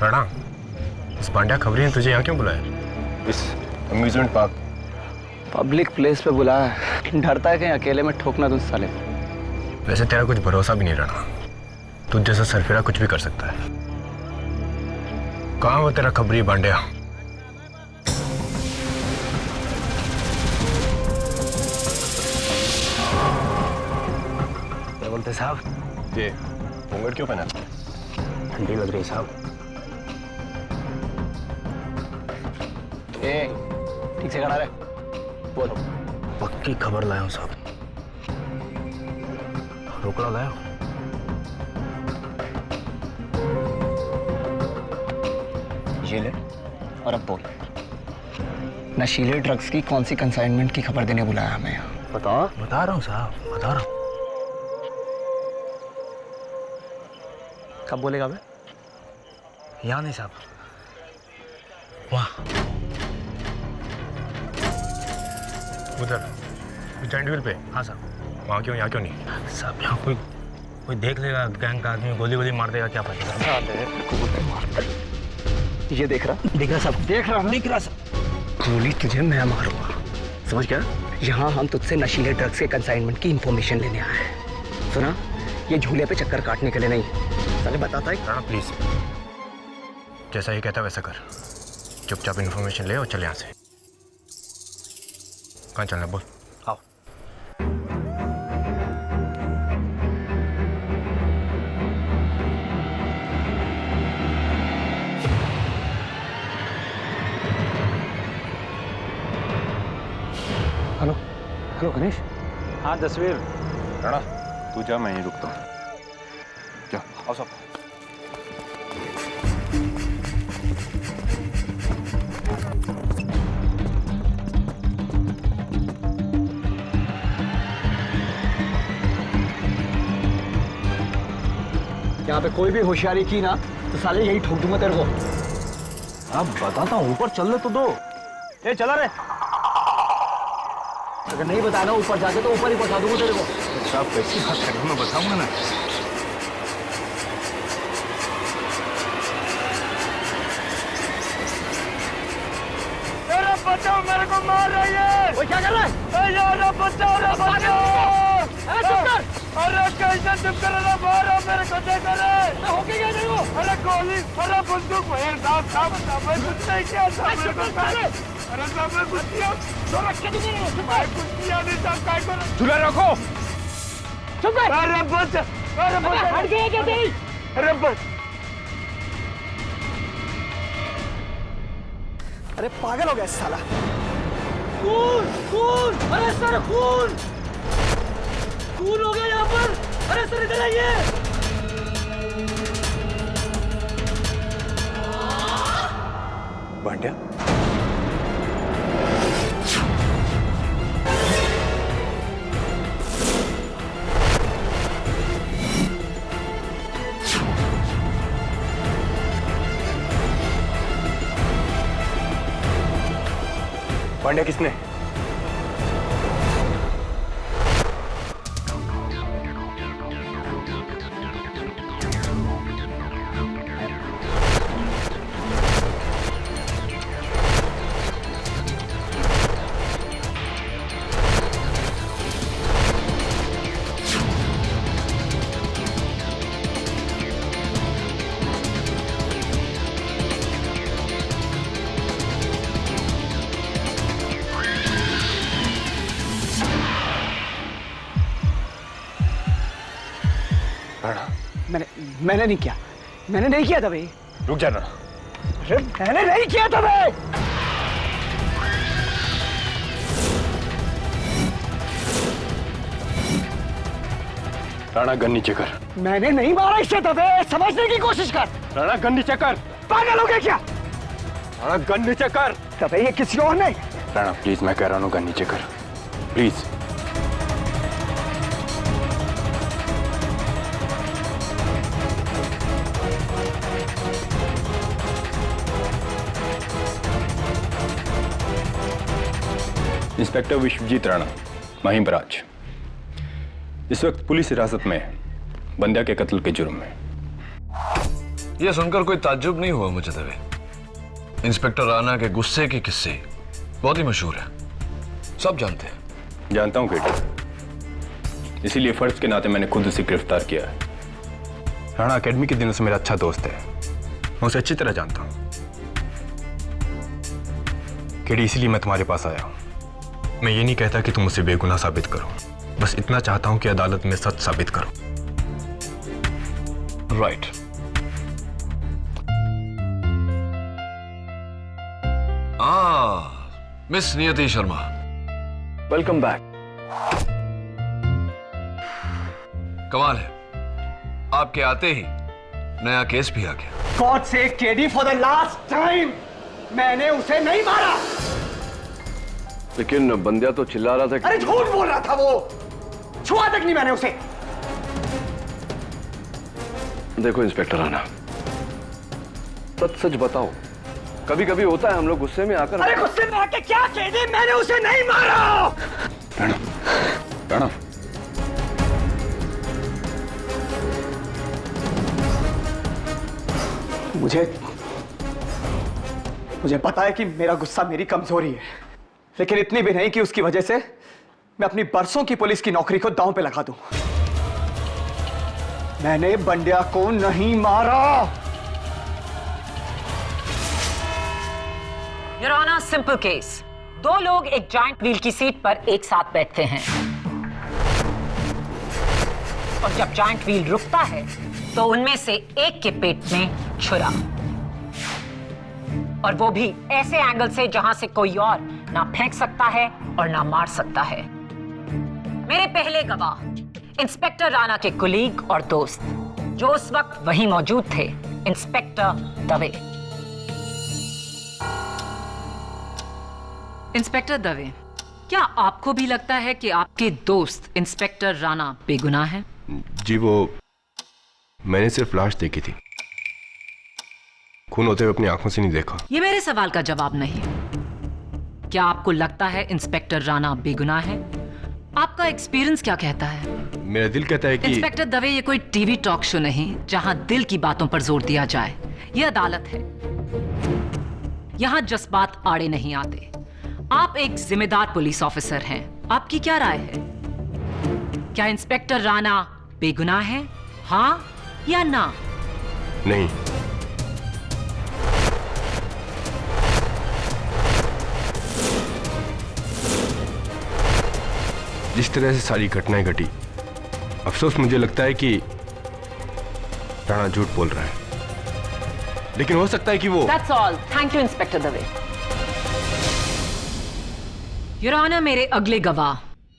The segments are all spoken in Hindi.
राणा, इस पांड्या खबरी ने तुझे यहाँ क्यों बुलाया? इस अम्यूजमेंट पार्क पब्लिक प्लेस पे बुलाया। डरता है कहीं अकेले में ठोकना तुझ साले। वैसे तेरा कुछ भरोसा भी नहीं राणा, तुझ जैसा सरफिरा कुछ भी कर सकता है। कहाँ वो तेरा खबरी पांड्या? क्या बोलते साहब? ये घूंघट क्यों पहना? ठंडी लग रही साहब। ठीक से खड़ा रहे। बोलो। पक्की खबर लाया हूँ साहब। रोकड़ा लाया हूँ। ये ले और अब बोल, नशीले ड्रग्स की कौन सी कंसाइनमेंट की खबर देने बुलाया हमें यहाँ? बता रहा हूँ साहब, बता रहा हूँ। कब बोलेगा बे? यहाँ नहीं साहब, वहाँ उधर जैंडविल पे। हाँ साहब, वहाँ क्यों, यहाँ क्यों नहीं? साहब यहाँ कोई देख लेगा, गैंग का आदमी गोली मार देगा, क्या पता। ये देख रहा सब, देख रहा सब। गोली तुझे मैं मारूंगा, समझ गया? यहाँ हम तुझसे नशीले ड्रग्स के कंसाइनमेंट की इंफॉर्मेशन लेने आए हैं। सुना, ये झूले पे चक्कर काटने के लिए नहीं। साले बताता है। राणा प्लीज, जैसा ही कहता वैसा कर। चुपचाप इन्फॉर्मेशन ले और चले यहाँ से। कहाँ चलना बोल? आओ। Hello hello Ganesh. हाँ तस्वीर। राणा तू जा, मैं यहीं रुकता हूँ। जा आओ सब। यहाँ पे कोई भी होशियारी की ना तो साले यही ठोक दूंगा तेरे को। अब बताता हूँ, ऊपर चलने तो दो। ए चला रे। अगर नहीं बताया ना ऊपर जाके तो ऊपर ही पहुंचा दूंगा तेरे को। साहब कैसी बात कर रहे हो, मैं बताऊंगा ना। अरे बचाओ, मेरे को मार रही है। वो क्या कर रहा है? अरे बचाओ, अरे बचाओ। अरे चुप कर। अरे कैसे चुप कर रहा, मारो मेरे को, दे करे। हो के गया तेरे को? अरे गोली, अरे बंदूक। साहब मैं कुछ नहीं किया साहब, मेरे को मारे। अरे साहब मैं कुछ किया, तो रख के दूंगा। मैं कुछ किया नहीं साहब, काय करो। झूला रखो। चुप कर। अरे बच, अरे बच। हट गया क्या तेरी? अरे बच। अरे पागल हो गया साला। खून खून, अरे सर खून हो गया यहाँ पर। अरे सर इधर आइए। पांड्या, पांड्या किसने? मैंने नहीं किया, मैंने नहीं किया था भाई। रुक जा राणा। अरे मैंने नहीं किया था भाई। राणा गन नीचे कर। मैंने नहीं मारा इससे दबे, समझने की कोशिश कर। राणा गन नीचे कर। पागल हो गया क्या? राणा गन नीचे कर। दबे ये किसी और ने। राणा प्लीज, मैं कह रहा हूँ गन नीचे कर प्लीज। इंस्पेक्टर विश्वजीत राणा, महिम बराज, इस वक्त पुलिस हिरासत में है बंद्या के कत्ल के जुर्म में। ये सुनकर कोई ताज्जुब नहीं हुआ मुझे दवे। इंस्पेक्टर राणा के गुस्से के किस्से बहुत ही मशहूर है, सब जानते हैं। जानता हूं केटी, इसीलिए फर्ज के नाते मैंने खुद उसे गिरफ्तार किया है। राणा एकेडमी के दिनों से मेरा अच्छा दोस्त है, मैं उसे अच्छी तरह जानता हूं। केटी, इसीलिए मैं तुम्हारे पास आया हूं। मैं ये नहीं कहता कि तुम उसे बेगुनाह साबित करो, बस इतना चाहता हूं कि अदालत में सच साबित करो। राइट। मिस नियति शर्मा, वेलकम बैक। कमाल है, आपके आते ही नया केस भी आ गया। गॉड से KD, for the last time, मैंने उसे नहीं मारा। लेकिन बंदिया तो चिल्ला रहा था कि... अरे झूठ बोल रहा था वो, छुआ तक नहीं मैंने उसे। देखो इंस्पेक्टर राणा, सच सच बताओ, कभी कभी होता है हम लोग गुस्से में आकर... अरे गुस्से में आके क्या केडी, मैंने उसे नहीं मारा। राणा, राणा, मुझे पता है कि मेरा गुस्सा मेरी कमजोरी है, लेकिन इतनी भी नहीं कि उसकी वजह से मैं अपनी बरसों की पुलिस की नौकरी को दांव पे लगा दूं। मैंने बंड्या को नहीं मारा। Your honour, simple case. दो लोग एक जॉइंट व्हील की सीट पर एक साथ बैठते हैं और जब जॉइंट व्हील रुकता है तो उनमें से एक के पेट में छुरा, और वो भी ऐसे एंगल से जहां से कोई और ना फेंक सकता है और ना मार सकता है। मेरे पहले गवाह इंस्पेक्टर राणा के कुलीग और दोस्त जो उस वक्त वहीं मौजूद थे, इंस्पेक्टर दवे। इंस्पेक्टर दवे, क्या आपको भी लगता है कि आपके दोस्त इंस्पेक्टर राणा बेगुनाह हैं? जी, वो मैंने सिर्फ लाश देखी थी, खून होते हुए अपनी आंखों से नहीं देखा। ये मेरे सवाल का जवाब नहीं। क्या आपको लगता है इंस्पेक्टर राणा बेगुनाह है? आपका एक्सपीरियंस क्या कहता है? मेरा दिल कहता है कि... इंस्पेक्टर दवे, ये कोई टीवी टॉक शो नहीं जहां दिल की बातों पर जोर दिया जाए। ये अदालत है, यहां जज्बात आड़े नहीं आते। आप एक जिम्मेदार पुलिस ऑफिसर हैं, आपकी क्या राय है? क्या इंस्पेक्टर राणा बेगुनाह है, हाँ या ना? नहीं। जिस तरह से सारी घटनाएं घटी, अफसोस मुझे लगता है कि राणा झूठ बोल रहा है, लेकिन हो सकता है कि वो... That's all. Thank you, inspector Dave. Your honour, मेरे अगले गवाह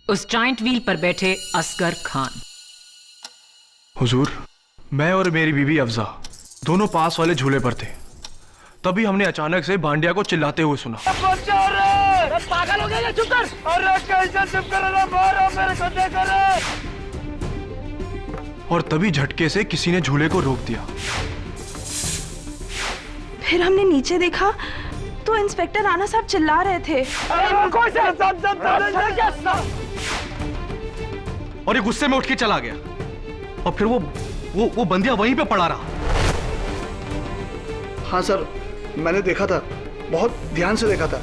उस जॉइंट व्हील पर बैठे असगर खान। हुजूर, मैं और मेरी बीवी अफजा दोनों पास वाले झूले पर थे, तभी हमने अचानक से भांडिया को चिल्लाते हुए सुना। पागल हो गया, चुप कर। अरे कैसे चुप कर, मारो मेरे को, देखो रे। और तभी झटके से किसी ने झूले को रोक दिया। फिर हमने नीचे देखा तो इंस्पेक्टर राणा साहब चिल्ला रहे थे। और ये गुस्से में उठ के चला गया, और फिर वो बंदिया वहीं पे पड़ा रहा। हाँ सर, मैंने देखा था, बहुत ध्यान से देखा था।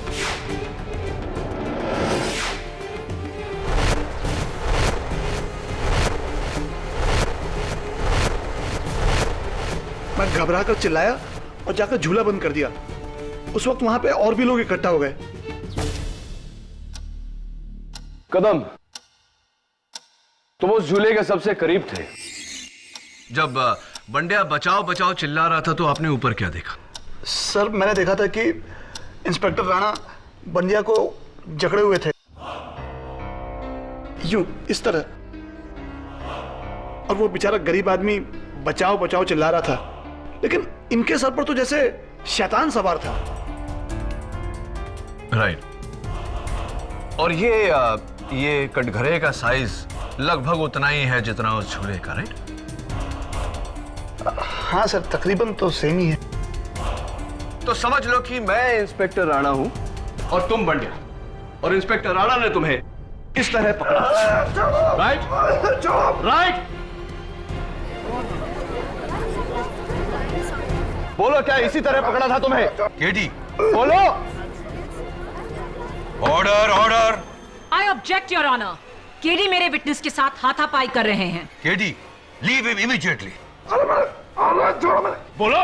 मैं घबरा कर चिल्लाया और जाकर झूला बंद कर दिया। उस वक्त वहां पे और भी लोग इकट्ठा हो गए। कदम, तुम उस झूले के सबसे करीब थे। जब बंडिया बचाओ बचाओ चिल्ला रहा था तो आपने ऊपर क्या देखा? सर, मैंने देखा था कि इंस्पेक्टर राणा बंदिया को जकड़े हुए थे, यूं इस तरह, और वो बेचारा गरीब आदमी बचाओ बचाओ चिल्ला रहा था, लेकिन इनके सर पर तो जैसे शैतान सवार था। राइट। और ये कटघरे का साइज लगभग उतना ही है जितना उस झूले का, राइट? हाँ सर, तकरीबन तो सेम ही है। तो समझ लो कि मैं इंस्पेक्टर राणा हूं और तुम बंडिया, और इंस्पेक्टर राणा ने तुम्हें इस तरह पकड़ा। राइट? राइट? बोलो, क्या इसी तरह पकड़ा था तुम्हें? केडी, बोलो। Order order. I object your honour. KD मेरे विटनेस के साथ हाथापाई कर रहे हैं। KD, leave him immediately. बोलो।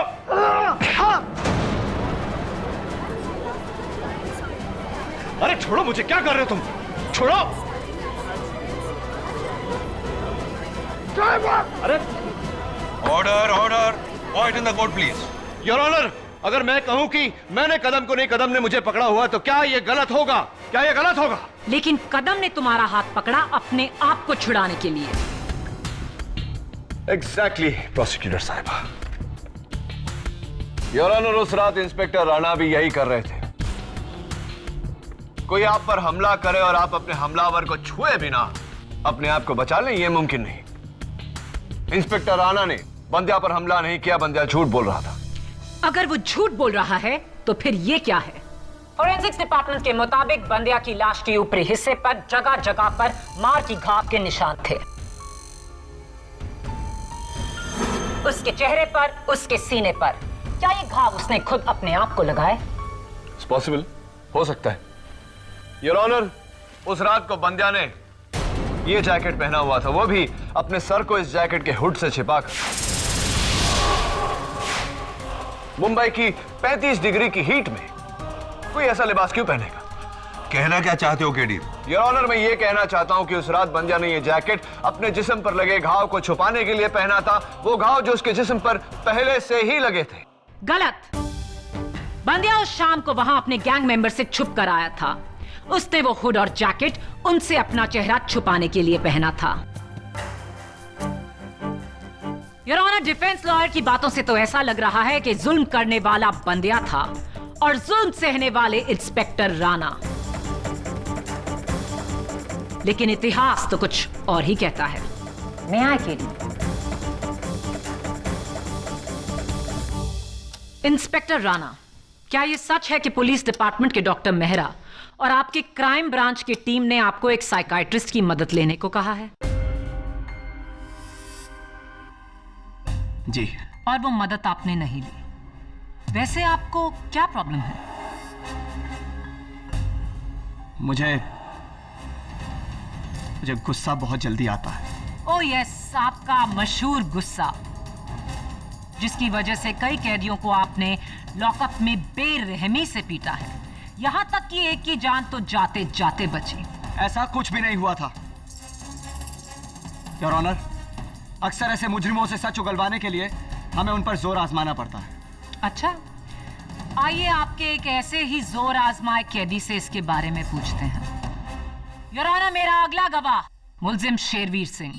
अरे छोड़ो मुझे, क्या कर रहे हो तुम? छोड़ो। अरे order order. Point in the court please. Your honour, अगर मैं कहूं कि मैंने कदम को नहीं, कदम ने मुझे पकड़ा हुआ, तो क्या ये गलत होगा? क्या ये गलत होगा? लेकिन कदम ने तुम्हारा हाथ पकड़ा अपने आप को छुड़ाने के लिए। एग्जैक्टली प्रोसिक्यूटर साहिबा। योर ऑनर, उस रात इंस्पेक्टर राणा भी यही कर रहे थे। कोई आप पर हमला करे और आप अपने हमलावर को छुए बिना अपने आप को बचा लें, यह मुमकिन नहीं। इंस्पेक्टर राणा ने बंद्या पर हमला नहीं किया, बंद्या झूठ बोल रहा था। अगर वो झूठ बोल रहा है तो फिर ये क्या है? फोरेंसिक्स डिपार्टमेंट के मुताबिक बंद्या की लाश के ऊपरी हिस्से पर जगह जगह पर मार की घाव के निशान थे। उसके चेहरे पर, उसके सीने पर। क्या ये घाव उसने खुद अपने आप को लगाए? इट्स पॉसिबल, हो सकता है। योर ऑनर, उस रात को बंद्या ने ये जैकेट पहना हुआ था, वो भी अपने सर को इस जैकेट के हुड से छिपाकर। मुंबई की 35 डिग्री की हीट में कोई ऐसा लिबास क्यों पहनेगा? कहना क्या चाहते हो केडी? योर ऑनर, मैं ये कहना चाहता हूं कि उस रात बंद्या ने ये जैकेट अपने जिस्म पर लगे घाव को छुपाने के लिए पहना था, वो घाव जो उसके जिस्म पर पहले से ही लगे थे। गलत। बंद्या उस शाम को वहां अपने गैंग मेंबर से छुप कर आया था। उसने वो हुड और जैकेट उनसे अपना चेहरा छुपाने के लिए पहना था। योर ऑनर, डिफेंस लॉयर की बातों से तो ऐसा लग रहा है कि जुल्म करने वाला बंद्या था और जुल्म सहने वाले इंस्पेक्टर राणा। लेकिन इतिहास तो कुछ और ही कहता है। मैं आए केडी। इंस्पेक्टर राणा, क्या यह सच है कि पुलिस डिपार्टमेंट के डॉक्टर मेहरा और आपकी क्राइम ब्रांच की टीम ने आपको एक साइकाइट्रिस्ट की मदद लेने को कहा है? जी। और वो मदद आपने नहीं ली। वैसे आपको क्या प्रॉब्लम है? मुझे गुस्सा बहुत जल्दी आता है। ओह यस, आपका मशहूर गुस्सा, जिसकी वजह से कई कैदियों को आपने लॉकअप में बेरहमी से पीटा है। यहां तक कि एक की जान तो जाते जाते बची। ऐसा कुछ भी नहीं हुआ था योर ऑनर। अक्सर ऐसे मुजरिमों से सच उगलवाने के लिए हमें उन पर जोर आजमाना पड़ता है। अच्छा, आइए आपके एक ऐसे ही जोर आजमाए कैदी से इसके बारे में पूछते हैं। योर ऑनर, मेरा अगला गवाह मुलजिम शेरवीर सिंह।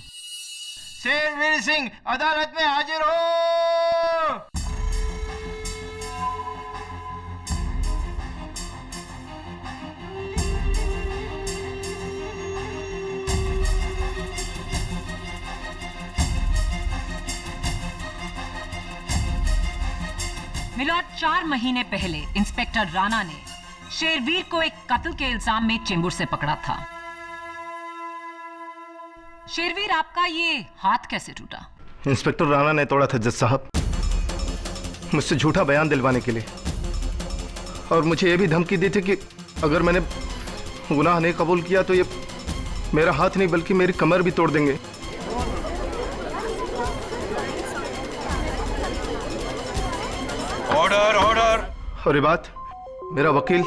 शेरवीर सिंह, अदालत में हाजिर हो। मिलॉर्ड, 4 महीने पहले इंस्पेक्टर राणा ने शेरवीर को एक कत्ल के इल्जाम में चेंबूर से पकड़ा था। शेरवीर, आपका ये हाथ कैसे टूटा? इंस्पेक्टर राणा ने तोड़ा था जज साहब, मुझसे झूठा बयान दिलवाने के लिए, और मुझे ये भी धमकी दी थी कि अगर मैंने गुनाह नहीं कबूल किया तो ये मेरा हाथ नहीं बल्कि मेरी कमर भी तोड़ देंगे। Order order. और ये बात मेरा वकील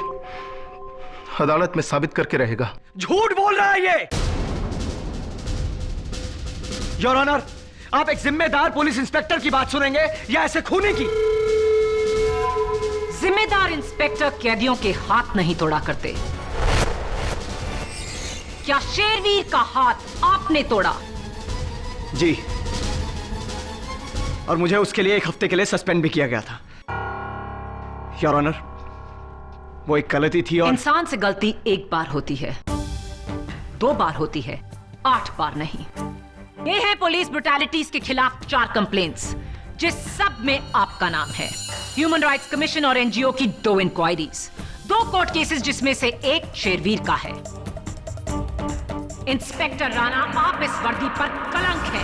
अदालत में साबित करके रहेगा। झूठ बोल रहा है ये। योर ऑनर, आप एक जिम्मेदार पुलिस इंस्पेक्टर की बात सुनेंगे या ऐसे खूनी की? जिम्मेदार इंस्पेक्टर कैदियों के हाथ नहीं तोड़ा करते। क्या शेरवीर का हाथ आपने तोड़ा? जी, और मुझे उसके लिए 1 हफ्ते के लिए सस्पेंड भी किया गया था। योर ऑनर, वो एक गलती थी और इंसान से गलती एक बार होती है, 2 बार होती है, 8 बार नहीं। ये है पुलिस ब्रुटैलिटीज के खिलाफ 4 कंप्लेंट्स, जिस सब में आपका नाम है। ह्यूमन राइट्स कमीशन और एनजीओ की 2 इंक्वायरीज, 2 कोर्ट केसेस जिसमें से एक शेरवीर का है। इंस्पेक्टर राणा, आप इस वर्दी पर कलंक है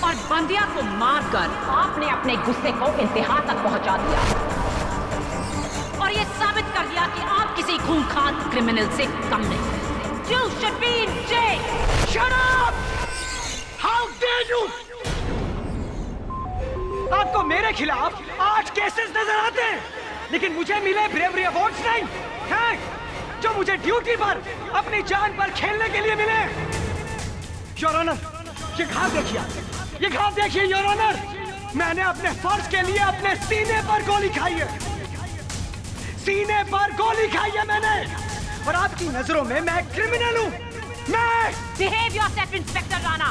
और बंदिया को मारकर आपने अपने गुस्से को इंतहा तक पहुंचा दिया और ये साबित कर दिया कि आप किसी खूंखार क्रिमिनल से कम नहीं। You should be in jail. Shut up! How dare you! आपको मेरे खिलाफ 8 केसेस नजर आते हैं, लेकिन मुझे मिले ब्रेवरी अवार्ड्स नहीं हैं, जो मुझे ड्यूटी पर अपनी जान पर खेलने के लिए मिले। योर ऑनर, ये घाव देखिए, ये घाव देखिए योर ऑनर। मैंने अपने फर्ज के लिए अपने सीने पर गोली खाई है, सीने पर गोली खाई है मैंने, और आपकी नजरों में मैं क्रिमिनल हूं। मैं Behave yourself, inspector Rana.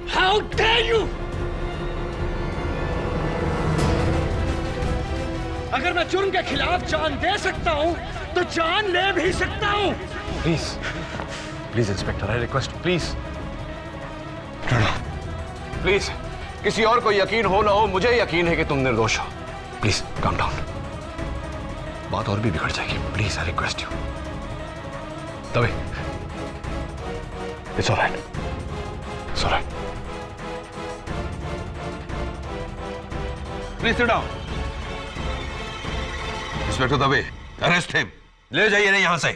How dare you! अगर मैं जुर्म के खिलाफ जान दे सकता हूं, तो जान ले भी सकता हूं। Please please inspector, I request, please please, किसी और को यकीन हो ना हो, मुझे यकीन है कि तुम निर्दोष हो। प्लीज काम डाउन, बात और भी बिगड़ जाएगी। Please I request you. तभी it's alright, it's alright. Please sit down. Inspector Dave, arrest him, ले जाइए नहीं यहां से।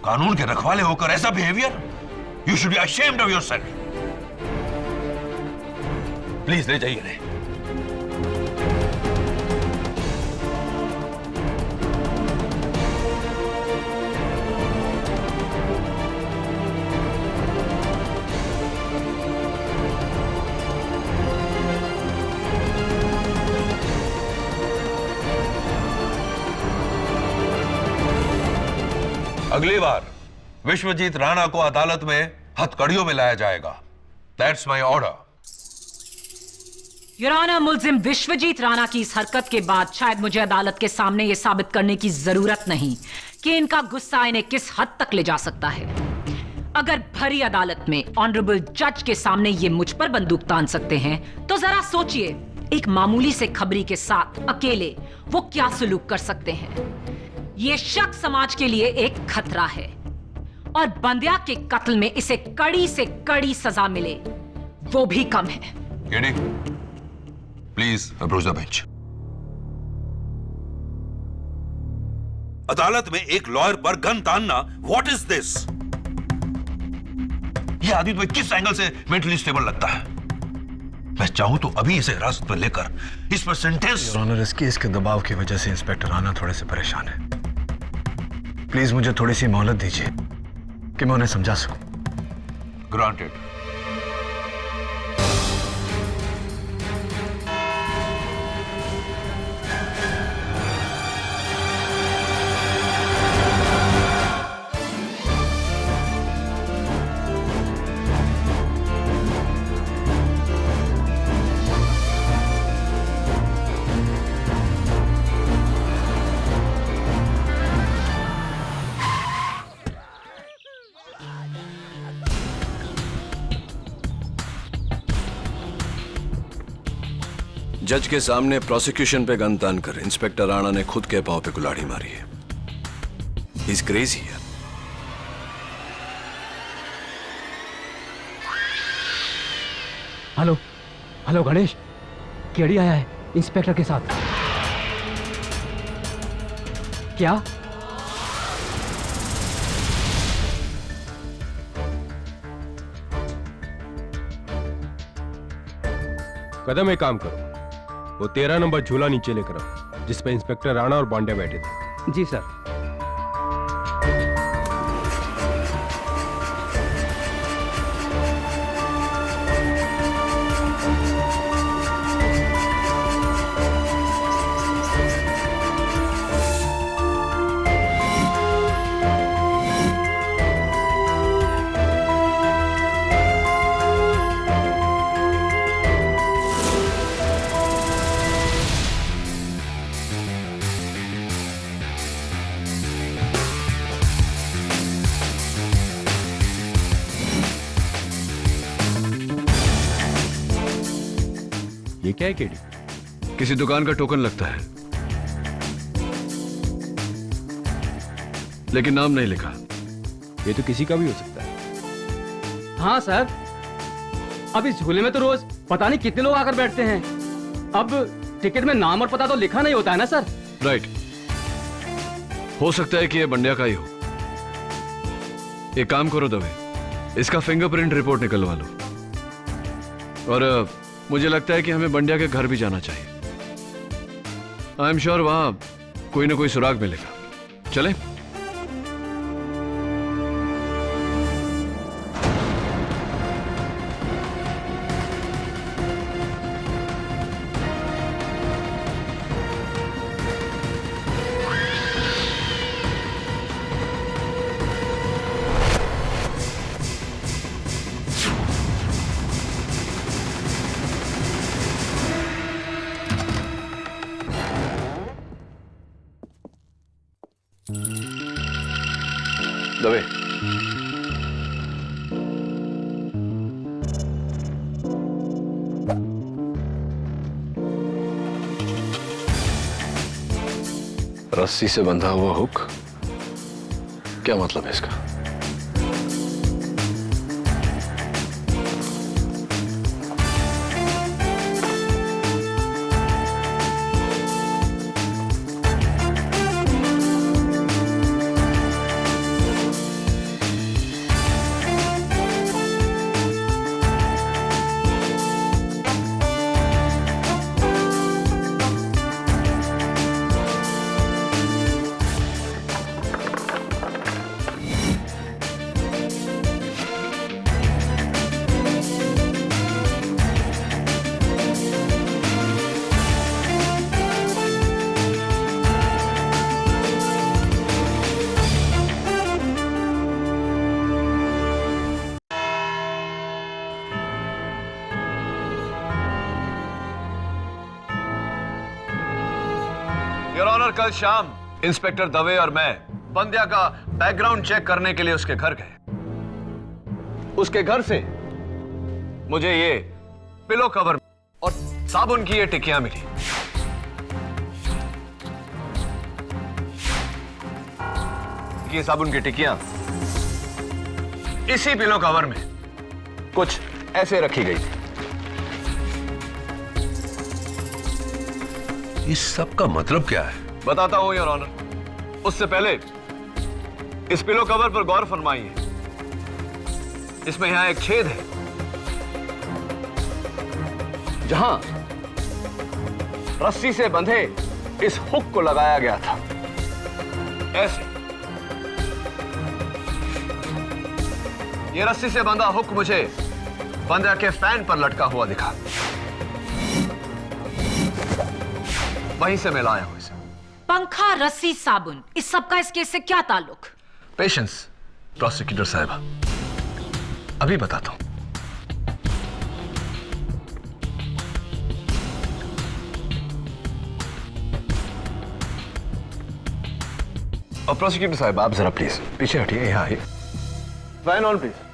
कानून के रखवाले होकर ऐसा behaviour, you should be ashamed of yourself. Please ले जाइए नहीं। अगली बार विश्वजीत राणा को अदालत में हथकड़ियों में लाया जाएगा। That's my order. Your honour, मुल्जिम विश्वजीत राणा की इस हरकत के बाद शायद मुझे अदालत के सामने यह साबित करने की जरूरत नहीं कि इनका गुस्सा इन्हें किस हद तक ले जा सकता है। अगर भरी अदालत में ऑनरेबल जज के सामने ये मुझ पर बंदूक तान सकते हैं, तो जरा सोचिए एक मामूली से खबरी के साथ अकेले वो क्या सुलूक कर सकते हैं। ये शख्स समाज के लिए एक खतरा है और बंदिया के कत्ल में इसे कड़ी से कड़ी सजा मिले वो भी कम है। Please approach the bench. अदालत में एक लॉयर पर गन तानना, व्हाट इज दिस? ये आदमी तुम्हें किस एंगल से मेंटली स्टेबल लगता है? मैं चाहूं तो अभी इसे हिरासत में लेकर इस पर सेंटेंस। योर ऑनर, इस केस के दबाव की वजह से इंस्पेक्टर राणा थोड़े से परेशान है। प्लीज मुझे थोड़ी सी मोहलत दीजिए कि मैं उन्हें समझा सकूं। ग्रांटेड। जज के सामने प्रोसिक्यूशन पे गन तान कर इंस्पेक्टर राणा ने खुद के पांव पे कुल्हाड़ी मारी है। ही इज क्रेजी है। हेलो हेलो गणेश, केडी आया है इंस्पेक्टर के साथ। क्या? कदम एक काम करो, वो 13 नंबर झूला नीचे लेकर आओ जिस पे इंस्पेक्टर राणा और बांडे बैठे थे। जी सर। ये क्या है केडी? किसी दुकान का टोकन लगता है, लेकिन नाम नहीं लिखा। ये तो किसी का भी हो सकता है। हाँ सर, अब इस झूले में तो रोज पता नहीं कितने लोग आकर बैठते हैं। अब टिकट में नाम और पता तो लिखा नहीं होता है ना सर। राइट, हो सकता है कि ये बंड्या का ही हो। एक काम करो दवे, इसका फिंगरप्रिंट रिपोर्ट निकलवा लो। और मुझे लगता है कि हमें बंड्या के घर भी जाना चाहिए। आई एम श्योर वहां कोई ना कोई सुराग मिलेगा। चले? दवे, रस्सी से बंधा हुआ हुक, क्या मतलब है इसका? योर ऑनर, कल शाम इंस्पेक्टर दवे और मैं बंद्या का बैकग्राउंड चेक करने के लिए उसके घर गए। उसके घर से मुझे ये पिलो कवर और साबुन की ये टिकियां मिली। ये साबुन की टिकियां इसी पिलो कवर में कुछ ऐसे रखी गई थी। इस सब का मतलब क्या है? बताता हूं योर ऑनर। उससे पहले इस पिलो कवर पर गौर फरमाइए। इसमें यहां एक छेद है जहां रस्सी से बंधे इस हुक को लगाया गया था। ऐसे ये रस्सी से बंधा हुक मुझे बंद्या के फैन पर लटका हुआ दिखा। वहीं से मैं लाया हूं इसे। पंखा, रस्सी, साबुन, इस सब का इस केस से क्या ताल्लुक? पेशेंस प्रोसिक्यूटर साहिबा, अभी बताता हूं। और प्रोसिक्यूटर साहिबा, आप जरा प्लीज पीछे हटिए, यहां आइए। Fan on please.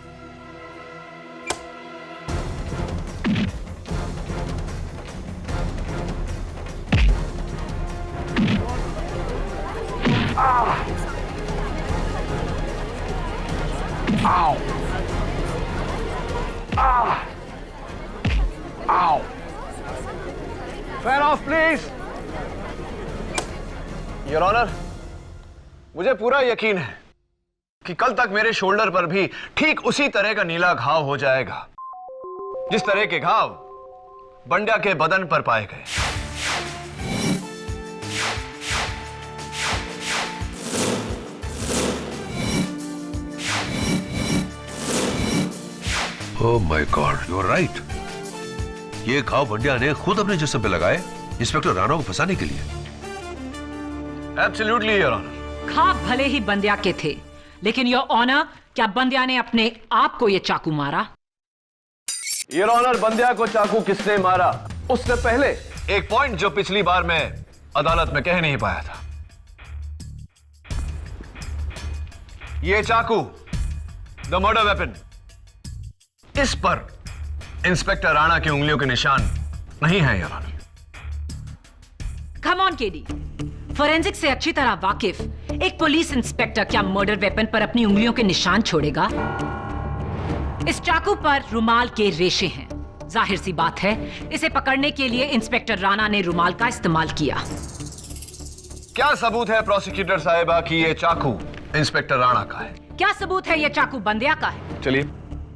Ow! Ah! Ow! Fan off please. Your honour, मुझे पूरा यकीन है कि कल तक मेरे शोल्डर पर भी ठीक उसी तरह का नीला घाव हो जाएगा जिस तरह के घाव बंड्या के बदन पर पाए गए। Oh my God, you are right. ये घाव बंड्या ने खुद अपने जिस्म पे लगाए इंस्पेक्टर राणा को फंसाने के लिए। Absolutely your honour. घाव भले ही बंद्या के थे, लेकिन योर ऑनर, क्या बंद्या ने अपने आप को यह चाकू मारा? योर ऑनर, बंद्या को चाकू किसने मारा उससे पहले एक पॉइंट जो पिछली बार मैं अदालत में कह नहीं पाया था। यह चाकू, द मर्डर वेपन, इस पर इंस्पेक्टर राणा की उंगलियों के निशान नहीं है your honour. Come on KD, forensic से अच्छी तरह वाकिफ एक पुलिस इंस्पेक्टर क्या मर्डर वेपन पर अपनी उंगलियों के निशान छोड़ेगा? इस चाकू पर रुमाल के रेशे हैं। जाहिर सी बात है इसे पकड़ने के लिए इंस्पेक्टर राणा ने रुमाल का इस्तेमाल किया। क्या सबूत है प्रोसिक्यूटर साहिबा कि ये चाकू इंस्पेक्टर राणा का है? क्या सबूत है ये चाकू बंदिया का है? चलिए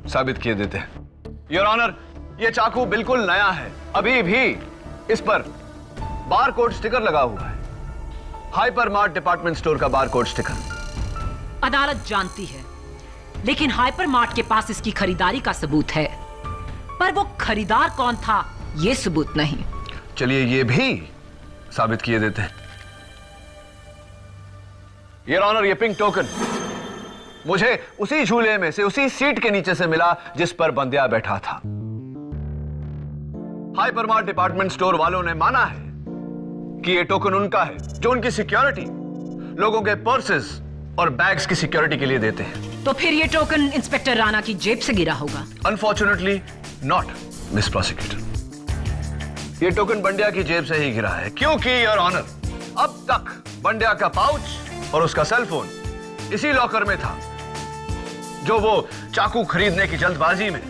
साबित किए देते हैं। योर ऑनर, ये चाकू बिल्कुल नया है, अभी भी इस पर बारकोड स्टिकर लगा हुआ है, हाइपरमार्ट डिपार्टमेंट स्टोर का बारकोड स्टिकर। अदालत जानती है, लेकिन हाइपरमार्ट के पास इसकी खरीदारी का सबूत है, पर वो खरीदार कौन था ये सबूत नहीं। चलिए ये भी साबित किए देते हैं। योर ऑनर, ये पिंक टोकन मुझे उसी झूले में से, उसी सीट के नीचे से मिला जिस पर बंदिया बैठा था। हाइपरमार्ट डिपार्टमेंट स्टोर वालों ने माना है कि ये टोकन उनका है, जो उनकी सिक्योरिटी लोगों के पर्सेस और बैग्स की सिक्योरिटी के लिए देते हैं। तो फिर ये टोकन इंस्पेक्टर राणा की जेब से गिरा होगा? Unfortunately not, miss prosecutor. ये टोकन बंडिया की जेब से ही गिरा है, क्योंकि योर ऑनर अब तक बंडिया का पाउच और उसका सेलफोन इसी लॉकर में था, जो वो चाकू खरीदने की जल्दबाजी में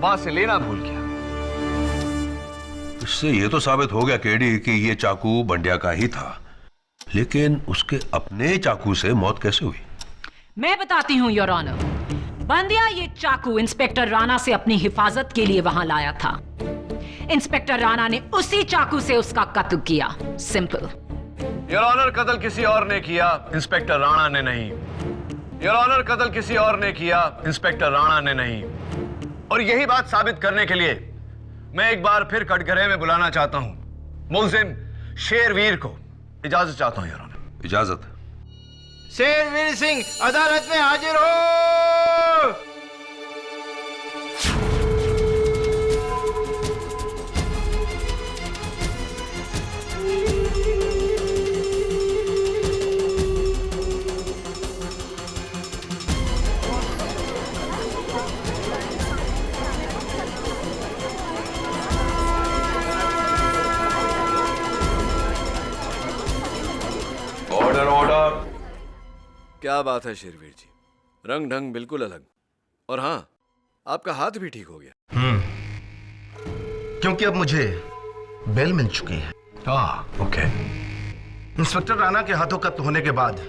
वहां से लेना भूल गया। इससे ये तो साबित हो गया केडी कि ये चाकू बंडिया का ही था, लेकिन उसके अपने चाकू से मौत कैसे हुई? मैं बताती हूं योर ऑनर। बंदिया ये चाकू इंस्पेक्टर राणा से अपनी हिफाजत के लिए वहां लाया था। इंस्पेक्टर राणा ने उसी चाकू से उसका कत्ल किया, सिंपल। योर ऑनर, कत्ल किसी और ने किया, इंस्पेक्टर राणा ने नहीं। योर ऑनर, कत्ल किसी और ने किया, इंस्पेक्टर राणा ने नहीं। और यही बात साबित करने के लिए मैं एक बार फिर कटघरे में बुलाना चाहता हूं मुलजिम शेरवीर को। इजाजत चाहता हूं योर ऑनर। इजाजत। शेरवीर सिंह अदालत में हाजिर हो। Order order. क्या बात है शेरवीर जी, रंग ढंग बिल्कुल अलग। और हाँ, आपका हाथ भी ठीक हो गया। क्योंकि अब मुझे बेल मिल चुकी है। ओके। इंस्पेक्टर राणा के हाथों कत्ल होने के बाद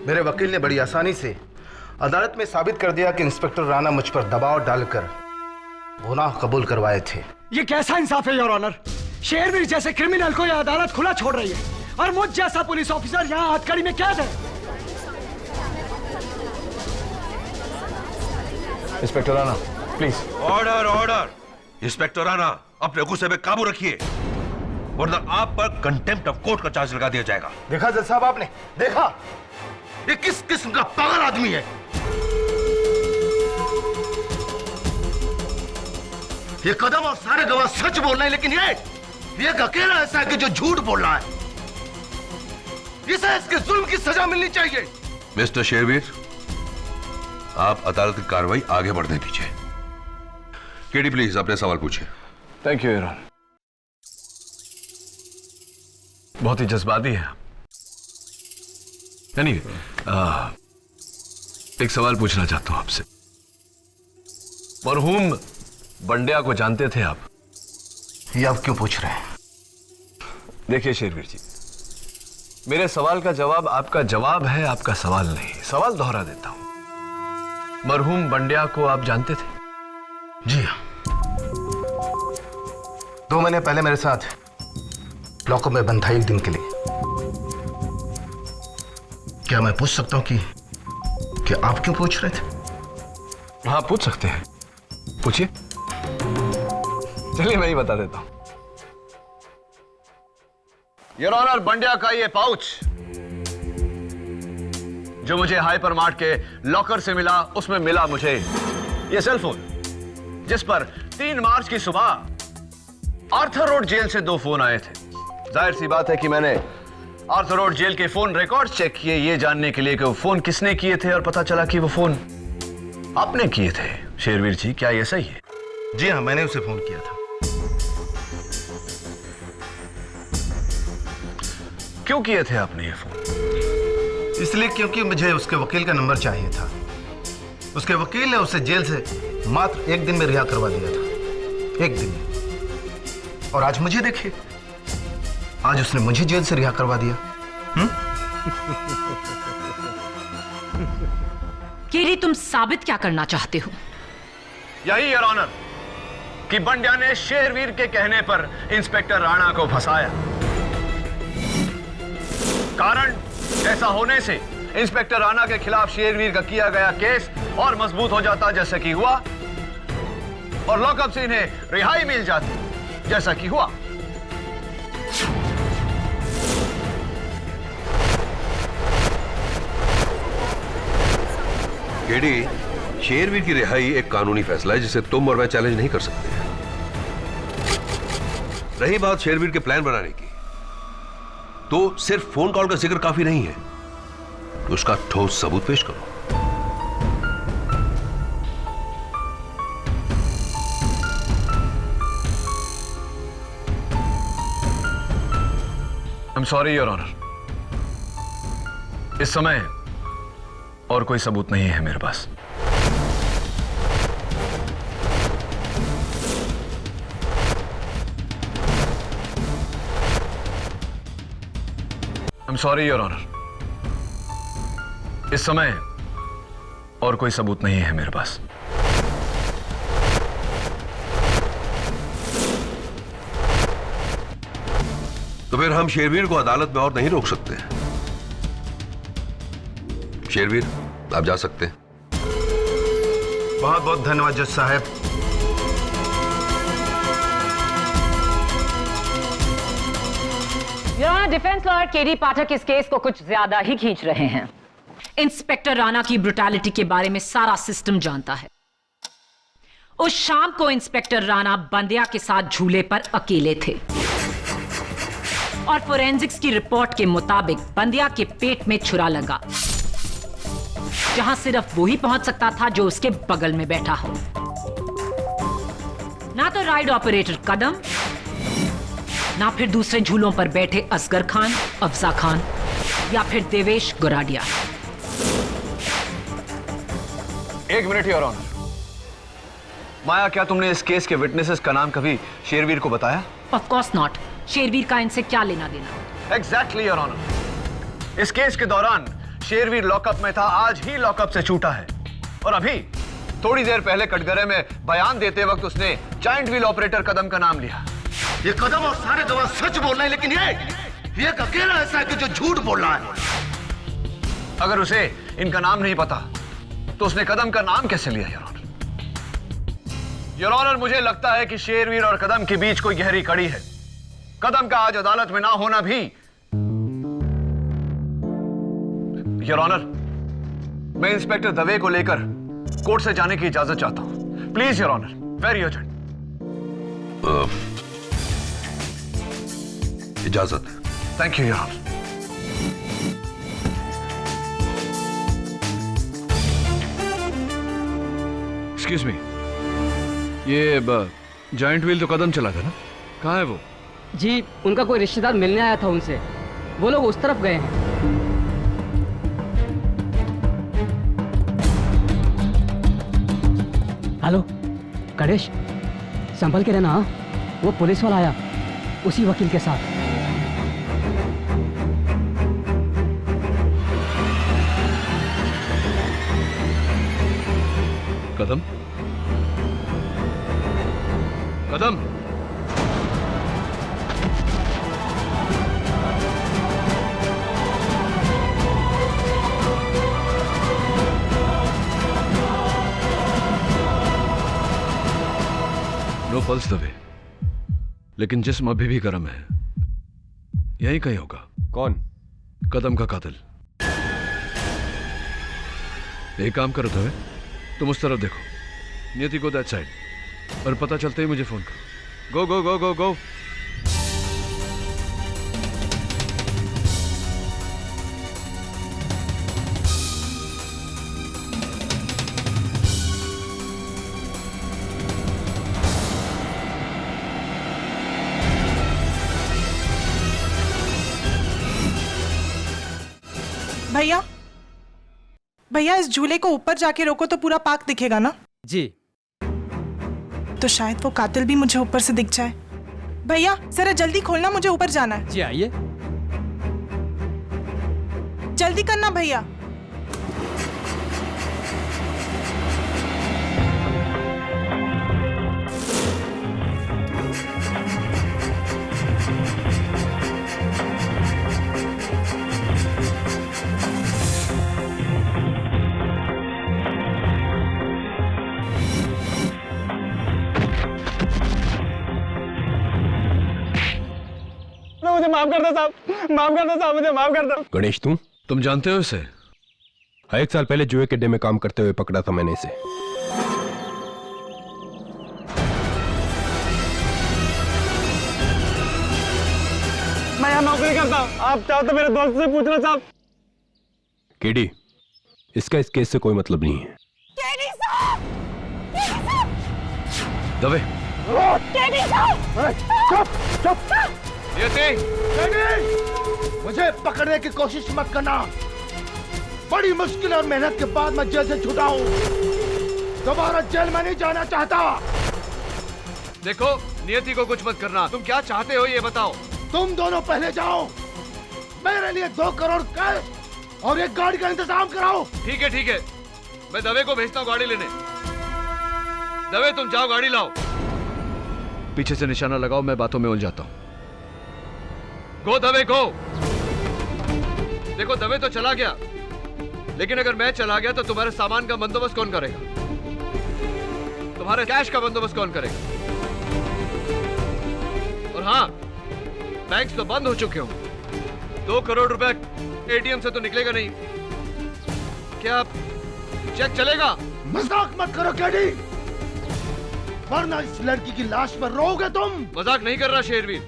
मेरे वकील ने बड़ी आसानी से अदालत में साबित कर दिया कि इंस्पेक्टर राणा मुझ पर दबाव डालकर गुनाह कबूल करवाए थे। ये कैसा इंसाफ है योर ऑनर? शेरवीर जैसे क्रिमिनल को यह अदालत खुला छोड़ रही है और मुझ जैसा पुलिस ऑफिसर यहाँ हथकड़ी में कैद है। Inspector Rana please. Order order. Inspector Rana, अपने गुस्से पे काबू रखिए, वरना आप पर कंटेम्प्ट ऑफ कोर्ट का चार्ज लगा दिया जाएगा। देखा जज साहब, आपने देखा ये किस किस्म का पागल आदमी है। ये कदम और सारे गवाह सच बोल रहे हैं, लेकिन ये एक अकेला ऐसा है कि जो झूठ बोल रहा है। इसे इसके जुल्म की सजा मिलनी चाहिए। मिस्टर शेरवीर, आप अदालत की कार्रवाई आगे बढ़ने दीजिए। केडी प्लीज अपने सवाल पूछिए। Thank you your honour. बहुत ही जज्बाती है आप। एक सवाल पूछना चाहता हूं आपसे। मरहूम बंडिया को जानते थे आप? ये आप क्यों पूछ रहे हैं? देखिए शेरवीर जी, मेरे सवाल का जवाब आपका जवाब है, आपका सवाल नहीं। सवाल दोहरा देता हूं। मरहूम बंडिया को आप जानते थे? जी हाँ, 2 महीने पहले मेरे साथ लॉकअप में बंद था एक दिन के लिए। क्या मैं पूछ सकता हूं कि आप क्यों पूछ रहे थे? हाँ पूछ सकते हैं, पूछिए। चलिए मैं ही बता देता हूं। योर ऑनर, बंडिया का ये पाउच जो मुझे हाइपरमार्ट के लॉकर से मिला, उसमें मिला मुझे ये सेलफोन, जिस पर 3 मार्च की सुबह आर्थर रोड जेल से 2 फोन आए थे। जाहिर सी बात है कि मैंने आर्थर रोड जेल के फोन रिकॉर्ड चेक किए, ये जानने के लिए कि वो फोन किसने किए थे, और पता चला कि वो फोन आपने किए थे। शेरवीर जी, क्या ये सही है? जी हाँ, मैंने उसे फोन किया था। क्यों किए थे आपने ये फोन? इसलिए क्योंकि मुझे उसके वकील का नंबर चाहिए था। उसके वकील ने उसे जेल से मात्र 1 दिन में रिहा करवा दिया था। 1 दिन में। और आज मुझे देखिए, आज उसने मुझे जेल से रिहा करवा दिया। केरी, तुम साबित क्या करना चाहते हो? यही योर ऑनर कि बंड्या ने शेरवीर के कहने पर इंस्पेक्टर राणा को फंसाया। कारण ऐसा होने से इंस्पेक्टर राणा के खिलाफ शेरवीर का किया गया केस और मजबूत हो जाता जैसा कि हुआ, और लॉकअप से इन्हें रिहाई मिल जाती जैसा कि हुआ। केडी, शेरवीर की रिहाई एक कानूनी फैसला है जिसे तुम और मैं चैलेंज नहीं कर सकते। रही बात शेरवीर के प्लान बनाने की, तो सिर्फ फोन कॉल का जिक्र काफी नहीं है। उसका ठोस सबूत पेश करो। I'm sorry, your honour. इस समय और कोई सबूत नहीं है मेरे पास। I'm sorry, your honour. इस समय और कोई सबूत नहीं है मेरे पास। तो फिर हम शेरवीर को अदालत में और नहीं रोक सकते। शेरवीर, आप जा सकते हैं। बहुत बहुत धन्यवाद जज साहब। यहाँ डिफेंस लॉयर केडी पाठक इस केस को कुछ ज्यादा ही खींच रहे हैं। इंस्पेक्टर राणा की ब्रुटैलिटी के बारे में सारा सिस्टम जानता है। उस शाम को इंस्पेक्टर राणा बंदिया के साथ झूले पर अकेले थे और फोरेंसिक्स की रिपोर्ट के मुताबिक बंदिया के पेट में छुरा लगा, जहां सिर्फ वो ही पहुंच सकता था जो उसके बगल में बैठा हो। ना तो राइड ऑपरेटर कदम, ना फिर दूसरे झूलों पर बैठे असगर खान, अफजा खान या फिर Devesh Goradia. 1 minute your honour. Maya, क्या तुमने इस केस के विटनेसेस का नाम कभी शेरवीर को बताया? Of course not. शेरवीर का इनसे क्या लेना देना? Exactly your honour. इस केस के दौरान शेरवीर लॉकअप में था, आज ही लॉकअप से छूटा है। और अभी थोड़ी देर पहले कटघरे में बयान देते वक्त उसने जायंट व्हील ऑपरेटर कदम का नाम लिया। ये कदम और सारे गवाह सच बोल रहे हैं, लेकिन ये एक अकेला ऐसा है कि जो झूठ बोल रहा है। अगर उसे इनका नाम नहीं पता तो उसने कदम का नाम कैसे लिया योर ऑनर? योर ऑनर, मुझे लगता है कि शेरवीर और कदम के बीच कोई गहरी कड़ी है। कदम का आज अदालत में ना होना भी। योर ऑनर, मैं इंस्पेक्टर दवे को लेकर कोर्ट से जाने की इजाजत चाहता हूं। Please your honour, very urgent. इजाजत। Thank you your honour. Excuse me, ये जायंट व्हील तो कदम चला था ना, कहाँ है वो? जी, उनका कोई रिश्तेदार मिलने आया था उनसे। वो लोग उस तरफ गए हैं। हेलो गणेश, संभल के रहना। वो पुलिस वाला आया उसी वकील के साथ। कदम, कदम, नो पल्स दबे, लेकिन जिस्म अभी भी गर्म है। यहीं कहीं होगा। कौन? कदम का कातिल। एक काम करो दबे, तुम उस तरफ देखो। नियति को दैट साइड, और पता चलते ही मुझे फोन करो। गो गो गो गो गो। भैया भैया, इस झूले को ऊपर जाके रोको तो पूरा पार्क दिखेगा ना? जी। तो शायद वो कातिल भी मुझे ऊपर से दिख जाए। भैया जरा जल्दी खोलना, मुझे ऊपर जाना है। जी आइए। जल्दी करना भैया। मुझे माफ कर दो साहब, माफ कर दो साहब, मुझे माफ कर दो। गणेश तुम जानते हो इसे? 1 साल पहले जुए के अड्डे में काम करते हुए पकड़ा था मैंने इसे। मैं यहाँ नौकरी करता हूँ, आप चाहो तो मेरे दोस्त से पूछ लो साहब। केडी, इसका इस केस से कोई मतलब नहीं है। केडी साहब! केडी साहब! दवे। केडी साहब! चुप चुप। नियति! मुझे पकड़ने की कोशिश मत करना। बड़ी मुश्किल और मेहनत के बाद मैं जेल से छूटा हूँ। दोबारा जेल में नहीं जाना चाहता। देखो, नियति को कुछ मत करना। तुम क्या चाहते हो ये बताओ। तुम दोनों पहले जाओ, मेरे लिए 2 करोड़ कैश और एक गाड़ी का इंतजाम कराओ। ठीक है, मैं दवे को भेजता हूँ गाड़ी लेने। दवे तुम जाओ, गाड़ी लाओ। पीछे से निशाना लगाओ, मैं बातों में उलझाता हूँ। गो दवे गो। देखो दवे तो चला गया, लेकिन अगर मैं चला गया तो तुम्हारे सामान का बंदोबस्त कौन करेगा? तुम्हारे कैश का बंदोबस्त कौन करेगा? और हाँ, बैंक्स तो बंद हो चुके हो। 2 करोड़ रुपए एटीएम से तो निकलेगा नहीं। क्या चेक चलेगा? मजाक मत करो केडी, वरना इस लड़की की लाश पर रोओगे तुम। मजाक नहीं कर रहा शेरवीर।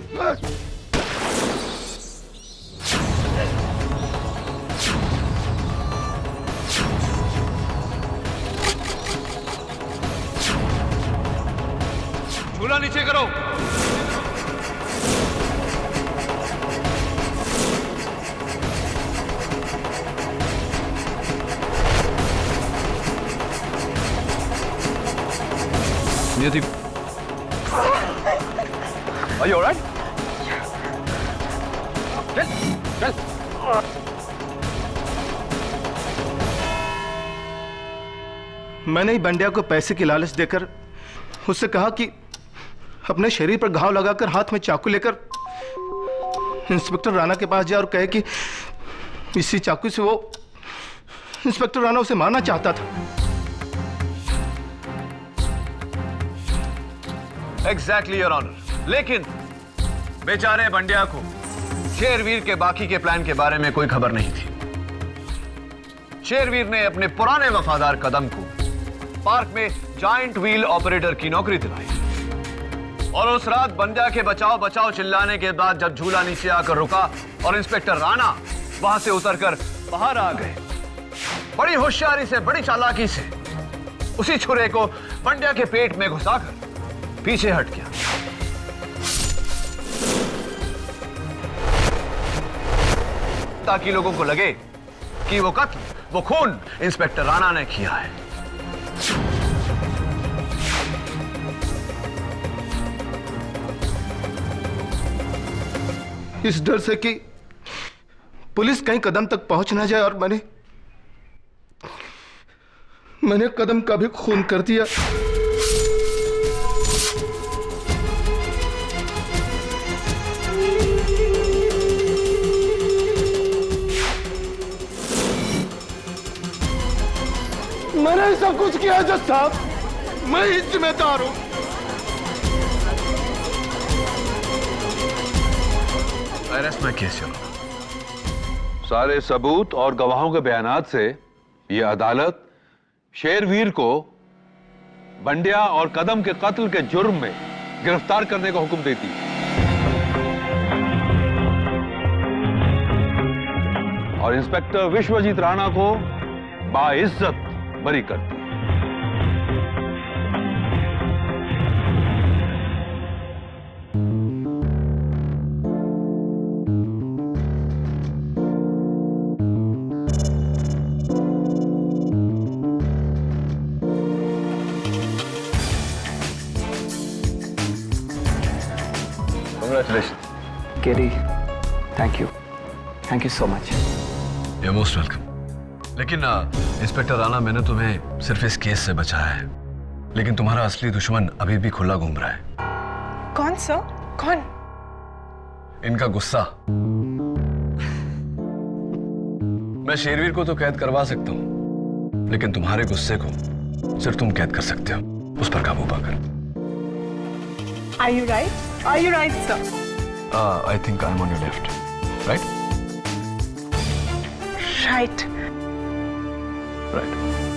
झूला नीचे करो। नियति, Are you all right? चल। मैंने ही बंडिया को पैसे की लालच देकर उससे कहा कि अपने शरीर पर घाव लगाकर हाथ में चाकू लेकर इंस्पेक्टर राणा के पास जाए और कहे कि इसी चाकू से वो इंस्पेक्टर राणा उसे मारना चाहता था। Exactly, Your Honor. लेकिन बेचारे बंडिया को शेरवीर के बाकी के प्लान के बारे में कोई खबर नहीं थी। शेरवीर ने अपने पुराने वफादार कदम को पार्क में जायंट व्हील ऑपरेटर की नौकरी दिलाई और उस रात बंडिया के बचाओ बचाओ चिल्लाने के बाद जब झूला नीचे आकर रुका और इंस्पेक्टर राणा वहां से उतरकर बाहर आ गए, बड़ी होशियारी से, बड़ी चालाकी से उसी छुरे को बंडिया के पेट में घुसाकर पीछे हट गया। ताकि लोगों को लगे कि वो कत्ल, वो खून इंस्पेक्टर राणा ने किया है। इस डर से कि पुलिस कहीं कदम तक पहुंच ना जाए और मैंने कदम का भी खून कर दिया। मैंने सब कुछ किया जज साहब, मैं ही जिम्मेदार हूं। अरेस्ट में केस चलो। सारे सबूत और गवाहों के बयानात से यह अदालत शेरवीर को बंडिया और कदम के कत्ल के जुर्म में गिरफ्तार करने का हुक्म देती है और इंस्पेक्टर विश्वजीत राणा को बाइज्जत बरी करती है। Congratulations. केरी, thank you so much. You're most welcome. लेकिन इंस्पेक्टर राणा, मैंने तुम्हें सिर्फ इस केस से बचाया है, लेकिन तुम्हारा असली दुश्मन अभी भी खुला घूम रहा है। कौन सर? कौन? इनका गुस्सा। मैं शेरवीर को तो कैद करवा सकता हूं, लेकिन तुम्हारे गुस्से को सिर्फ तुम कैद कर सकते हो, उस पर काबू पाकर। Are you right? Are you right, sir? I think I'm on your left, right? Right. Right.